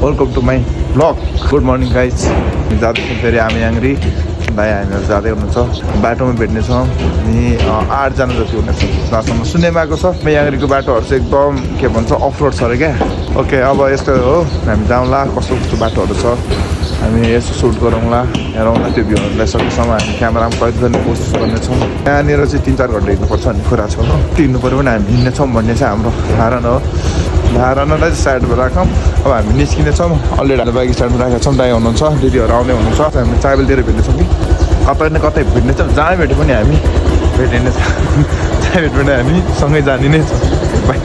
Welcome to my blog good morning guys जाँदैछौँ फेरि हामी याङ्री भाइ हामीहरू जाँदै हुनुहुन्छ बाटोमा भेट्नेछौँ अनि 8 जना जति हुनेछ जहाँसम्म सुन्नेमा आएको छ याङ्रीको बाटोहरू चाहिँ एकदम के भन्छ अफ रोड छ अरे क्या ओके अब यस्तो हो हामी जाउँला कस्तो कस्तो बाटोहरू छ हामी यसो सुट गरौँला हेरौँला त्यो भ्यूहरूलाई सकेसम्म हामी क्यामेरामा कैद गर्ने कोसिस गर्नेछौँ यहाँनिर चाहिँ 3-4 घन्टा हिँड्नुपर्छ भन्ने कुरा छ हो हिँड्नु पऱ्यो भने हामी हिँड्नेछौँ भन्ने चाहिँ हाम्रो धारणा हो धारणालाई चाहिँ साइडमा राखौँ अब हामी निस्किनेछौँ अलरेडी हामी बाइक स्ट्यान्डमा राखेका छौँ दाइ हुनुहुन्छ दिदीहरू आउने हुनुहुन्छ हामी ट्राभलतिर भेट्नेछौँ कि कतै न कतै भेट्नेछौँ जहाँ भेट्यो पनि हामी भेटिने छ जहाँ भेट्यो भने हामी सँगै जाने नै छौँ बाई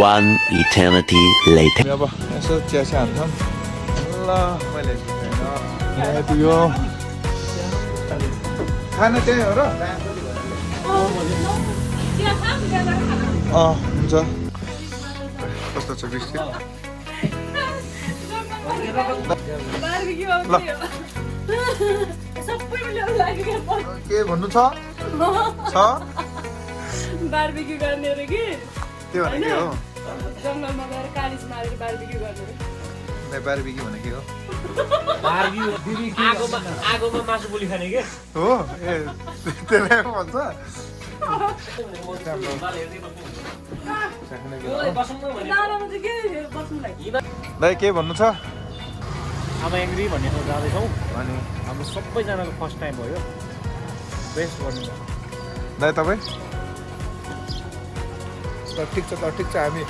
One eternity later. अब यसो चिया हान्छौँ ल मैले पुग्यो खाना त्यही हो र हुन्छ कस्तो छ बिस्किट ल के भन्नु छ बारबेक्यू गर्ने रे कि त्यो भने के हो जङ्गलमा गएर कालिस मारेर बारबेक्यू गर्ने रे बारबेक्यू भने के हो आगोमा मासु बोली खाने के हो ए त्यसलाई भन्छ दाइ के भन्नु छ अब एङ्ग्री भन्ने ठाउँ जाँदैछौँ अनि हाम्रो सबैजनाको फर्स्ट टाइम भयो बेस्ट गर्नु दाइ तपाईँ ठिक छ हामी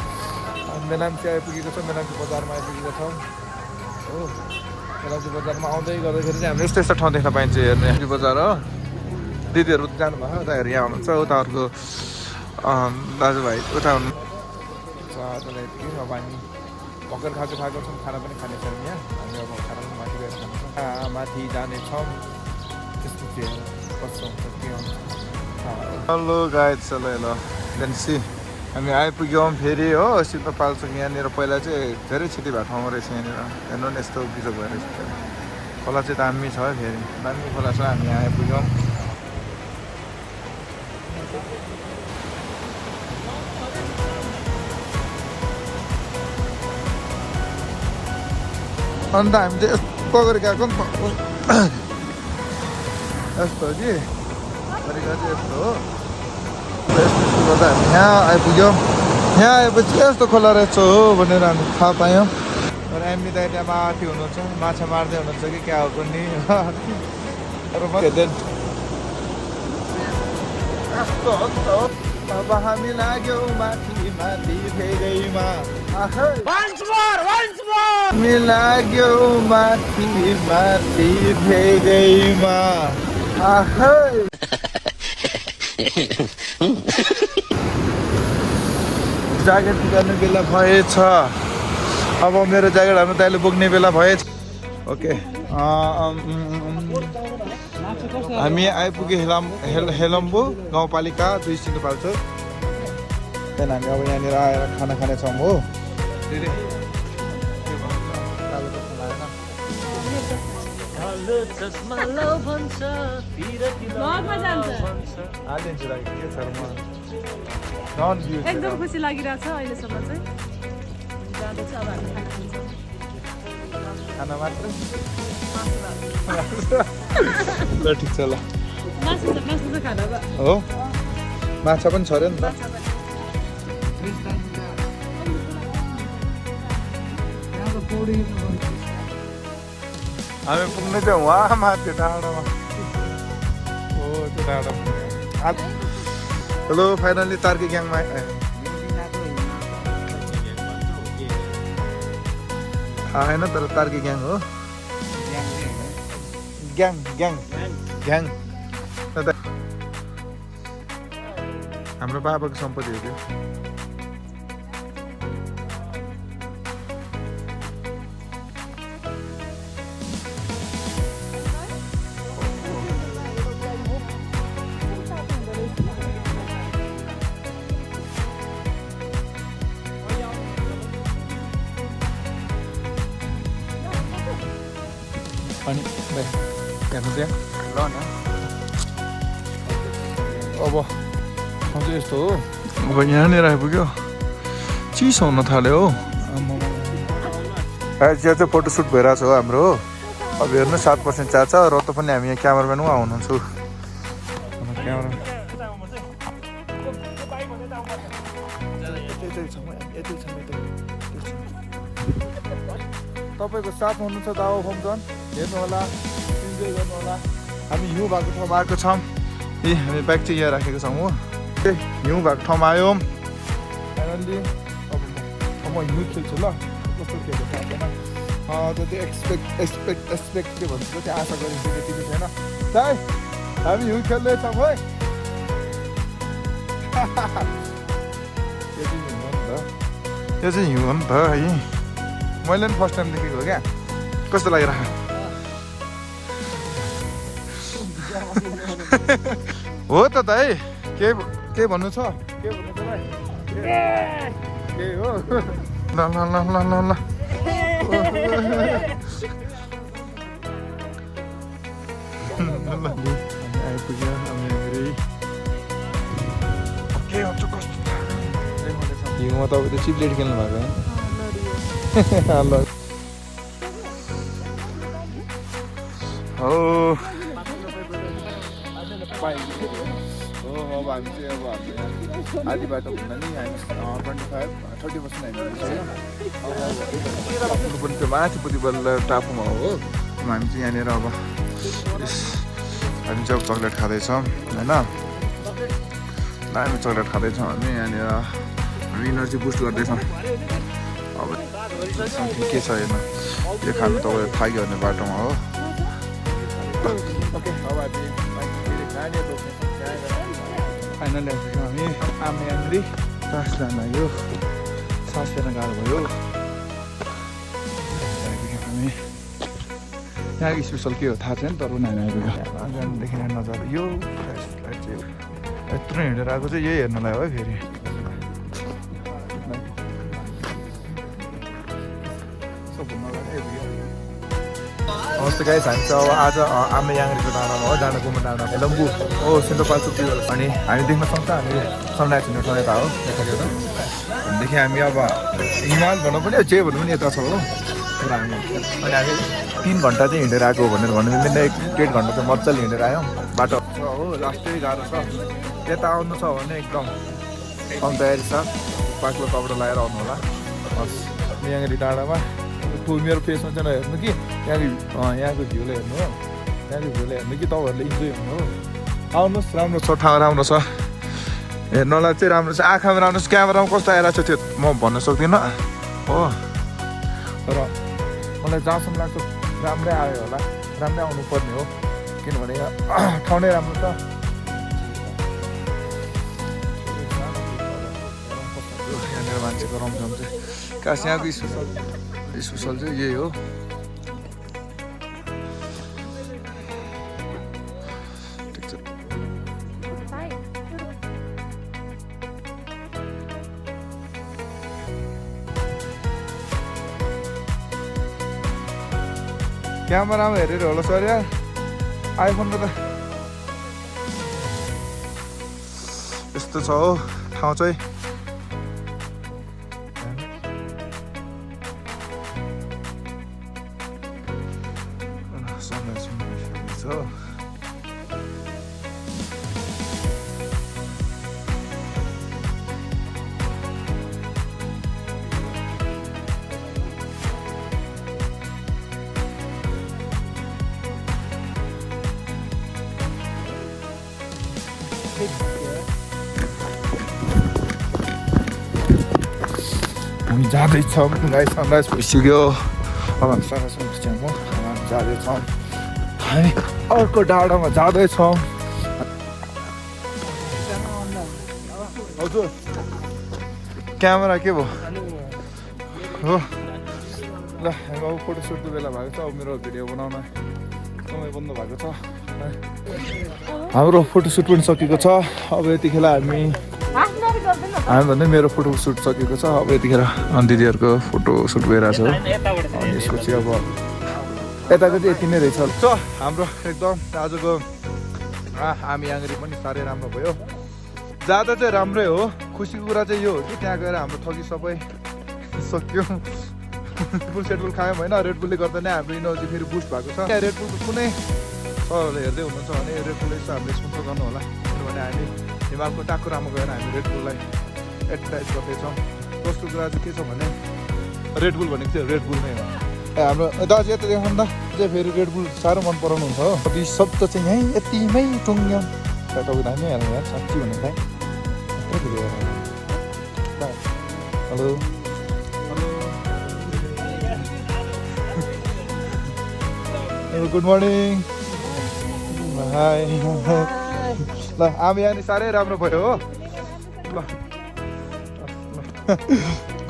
मेनाम्ची आइपुगेको छौँ मेनाम्ची बजारमा आइपुगेको छौँ हो मेनाम्ची बजारमा आउँदै गर्दाखेरि चाहिँ हामीले यस्तो ठाउँ देख्न पाइन्छ हेर्ने बजार हो दिदीहरू जानुभयो उताहरू यहाँ हुनुहुन्छ उताहरूको दाजुभाइ उता हुनु अब हामी भर्खर खाएको छौँ खाना पनि खानेछौँ यहाँ हामी अब खाना पनि माथि गएर खानेछौँ माथि जानेछौँ त्यस्तो चाहिँ कस्तो हुन्छ के हुन्छ हेलो गाइड चलो ल देन्सी हामी आइपुग्यौँ फेरि हो सिद्धपाल्चोक यहाँनिर पहिला चाहिँ धेरै क्षति भएको ठाउँमा रहेछ यहाँनिर हेर्नु नि यस्तो बिजोग भएर खोला चाहिँ दामी छ फेरि दामी खोला छ हामी यहाँ आइपुग्यौँ अन्त हामी चाहिँ यस्तो गरेर गएको नि त यस्तो हो कि तरिका चाहिँ यस्तो हो यस्तो गर्दा हामी यहाँ आइपुग्यौँ यहाँ आएपछि यस्तो खोला रहेछ हो भनेर हामी थाहा पायौँ र एमबी दाइ त्यहाँ माथि हुनुहुन्छ माछा मार्दै हुनुहुन्छ कि क्या हो पनि यस्तो हो अब हामी लाग्यौँ माथि माथि भेगैमा हामी लाग्यौँ माथि माथि भेगैमा ज्याकेट गर्ने बेला भएछ अब मेरो ज्याकेटहरू दाइले बोक्ने बेला भएछ ओके हामी आइपुग्यो हेलम्बु गाउँपालिका 2 सिन्धुपाल्चोक त्यहाँदेखि हामी अब यहाँनिर आएर खाना खानेछौँ हो एकदम खुसी लागिरहेछ अहिलेसम्म चाहिँ जाँदैछ अब हामी खाना मात्र ल ठिक छ ल मासु चाहिँ खाना हो माछा पनि छ अरे नि त हामी पुग्ने चाहिँ वहाँ माथि टाढोमा हो त्यो टाढो हेलो फाइनली तार्के ग्याङमा होइन तर तार्के ग्याङ हो ग्याङ ग्याङ ग्याङ हाम्रो बाबाको सम्पत्ति हो त्यो अनि भाइ हेर्नु त्यहाँ ल न अब चाहिँ यस्तो हो अब यहाँनिर आइपुग्यो चिसो हुन थाल्यो हो यहाँ चाहिँ फोटोसुट भइरहेको छ हो हाम्रो हो अब हेर्नु 7% चार्ज छ र त पनि हामी यहाँ क्यामराम्यान उहाँ हुनुहुन्छ तपाईँको साथ हुनुहुन्छ दावा होमजन हेर्नु होला इन्जोय गर्नु होला हामी हिउँ भएको ठाउँमा आएको छौँ ए हामी बाइक चाहिँ यहाँ राखेको छौँ हो हिउँ भएको ठाउँमा आयौँ फाइनल्ली अब म हिउँ खेल्छु ल कस्तो खेल्छ थाहा छैन त्यो एक्सपेक्ट के भन्छ त्यो आशा गरिन्छ त्यति छैन दाइ हामी हिउँ खेल्दैछौँ है यो चाहिँ हिउँ हो नि त है मैले पनि फर्स्ट टाइम देखेको हो क्या कस्तो लागिरहेको हो त दाइ के भन्नु छ के भन्नु छ भाइ के हो ल ल ल ल ल ल आइपुग्यो के हुन्छ कस्तो हिउँमा तपाईँ त चिप्लेट खेल्नु भएको है ल हो अब हामी चाहिँ अब हाम्रो आधी बाटो भन्दा नि हामी 30% हामी पनि त्यो माथिपट्टि बल्ल टापुमा हो हामी चाहिँ यहाँनिर अब हामी चाहिँ चक्लेट खाँदैछौँ होइन दामी चक्लेट खाँदैछौँ हामी यहाँनिर हामी इनर्जी बुस्ट गर्दैछौँ अब के छ हेर्नु यो खानु तपाईँलाई थाक्यो भने बाटोमा हो ओके अब फाइनली आइपुग्यौँ हामी आमे आङ्ग्री 10जना यो 7जना गाह्रो भयो आइपुग्यौँ हामी यहाँको स्पेसल के हो थाहा छैन तर हामी आइपुग्यौँ देखिने नजारा यो लाइट चाहिँ यत्रो हिँडेर आएको चाहिँ यही हेर्नलाई हो फेरि नमस्ते गाइस हामी चाहिँ अब आज आमे याङ्ग्रीको डाँडामा हो डाँडा गुम्बा डाँडा लम्बू हो सिन्धुपाल्चोक अनि हामी देख्न सक्छौँ हामी सनराइज हुने ठाउँ यता हो देखाएको त भनेदेखि हामी अब हिमाल भनौँ पनि जे भनौँ पनि यता छ हो तर हामी अनि हामी 3 घन्टा चाहिँ हिँडेर आएको भनेर भन्नु मिल्दैन 1.5 घन्टा चाहिँ मजाले हिँडेर आयौँ बाटो हो लास्टै गाह्रो छ यता आउनु छ भने एकदम कम तयारी छ बाक्लो कपडा लगाएर आउनु होला हस् याङ्ग्री डाँडामा मेरो फेसमा चाहिँ नहेर्नु कि यहाँको भ्यूलाई हेर्नु हो यहाँको भ्यूलाई हेर्नु कि तपाईँहरूले इन्जोय गर्नु हो आउनुहोस् राम्रो छ ठाउँ राम्रो छ हेर्नलाई चाहिँ राम्रो छ आँखामा राम्रो छ क्यामेरामा कस्तो आइरहेको छ त्यो म भन्न सक्दिनँ हो तर मलाई जहाँसम्म लाग्छ राम्रै आयो होला राम्रै आउनु पर्ने हो किनभने ठाउँ नै राम्रो छ यहाँनिर मान्छेको रमझम चाहिँ खास यहाँको स्पेसल चाहिँ यही हो ठिक छ क्यामेरामा हेरेर होला सर यार आइफोनको त यस्तो छ हो ठाउँ चाहिँ हामी जाँदैछौँ गाइस सनराइज भइसक्यो जाँदैछौँ हामी अर्को डाँडामा जाँदैछौँ हजुर क्यामेरा के भयो हो ल अब फोटोसुटको बेला भएको छ अब मेरो भिडियो बनाउन समय बन्द भएको छ हाम्रो फोटोसुट पनि सकेको छ अब यतिखेर हामी भन्दै मेरो फोटोसुट सकेको छ अब यतिखेर दिदीहरूको फोटोसुट गइरहेको छ अनि यसपछि अब यताको चाहिँ यति नै रहेछ हाम्रो एकदम आजको हामी याङ्री पनि साह्रै राम्रो भयो जाँदा चाहिँ राम्रै हो खुसीको कुरा चाहिँ यो हो कि त्यहाँ गएर हाम्रो थकी सबै सक्यो रेडबुल सेडबुल खायौँ होइन रेडबुलले गर्दा नै हाम्रो इनर्जी फेरि बुस्ट भएको छ रेडबुलको कुनै सरहरूले हेर्दै हुनुहुन्छ भने रेडबुलले चाहिँ हामीले स्पोन्सर गर्नु होला किनभने हामी हिमालको टाकुरामा गएर हामी रेडबुललाई एडभर्टाइज गर्दैछौँ दोस्रो कुरा चाहिँ के छ भने रेडबुल भनेको चाहिँ रेडबुल नै हो हाम्रो दाजु यता देखाउँ त चाहिँ फेरि रेडबुल साह्रो मन पराउनुहुन्छ हो ती शब्द चाहिँ यहीँ यतिमै टुङ्ग्यौँ तपाईँको दामी हेर्नु यार साँच्ची भन्नु त हेलो गुड मर्निङ हाई ल हामी यहाँ साह्रै राम्रो भयो हो ल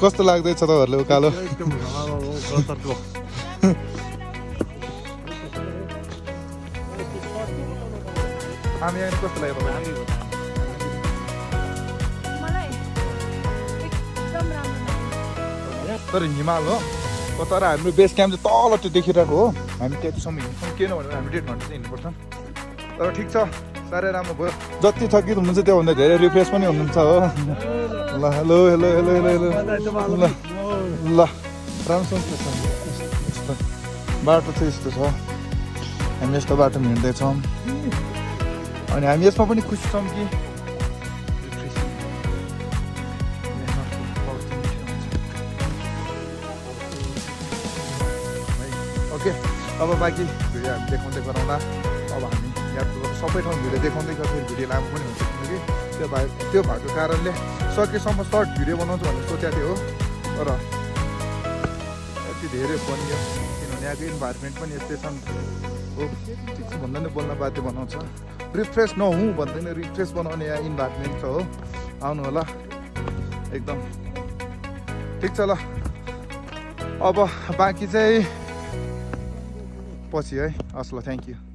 कस्तो लाग्दैछ तपाईँहरूले उकालो हामी यहाँ कस्तो लाग्यो तपाईँ तर हिमाल हो तर हाम्रो बेस क्याम्प चाहिँ तल त्यो देखिरहेको हो हामी त्यतिसम्म हिँड्छौँ किन भनेर हामी 1.5 घन्टा चाहिँ हिँड्नुपर्छ तर ठिक छ साह्रै राम्रो भयो जति थकित हुनुहुन्छ त्योभन्दा धेरै रिफ्रेस पनि हुनुहुन्छ हो ल hello hello hello hello hello ल ल राम्रोसँग बाटो चाहिँ यस्तो छ हामी यस्तो बाटोमा हिँड्दैछौँ अनि हामी यसमा पनि खुसी छौँ कि ओके अब बाँकी भिडियो हामी देखाउँदै गरौँला अब हामी यात्रा सबै ठाउँ भिडियो देखाउँदै गर्छ भिडियो लामो पनि हुन्छ कि त्यो भएको कारणले सकेसम्म सर्ट भिडियो बनाउँछु भनेर सोचेको थियो हो तर यति धेरै बनियो किनभने यहाँको इन्भाइरोमेन्ट पनि यस्तै छ हो ठिक छ भन्दा नै बोल्न बाध्य बनाउँछ रिफ्रेस नहुँ भन्दैन रिफ्रेस बनाउने यहाँ इन्भाइरोमेन्ट छ हो आउनु होला एकदम ठिक छ ल अब बाँकी चाहिँ पछि है हस् ल थ्याङ्क यू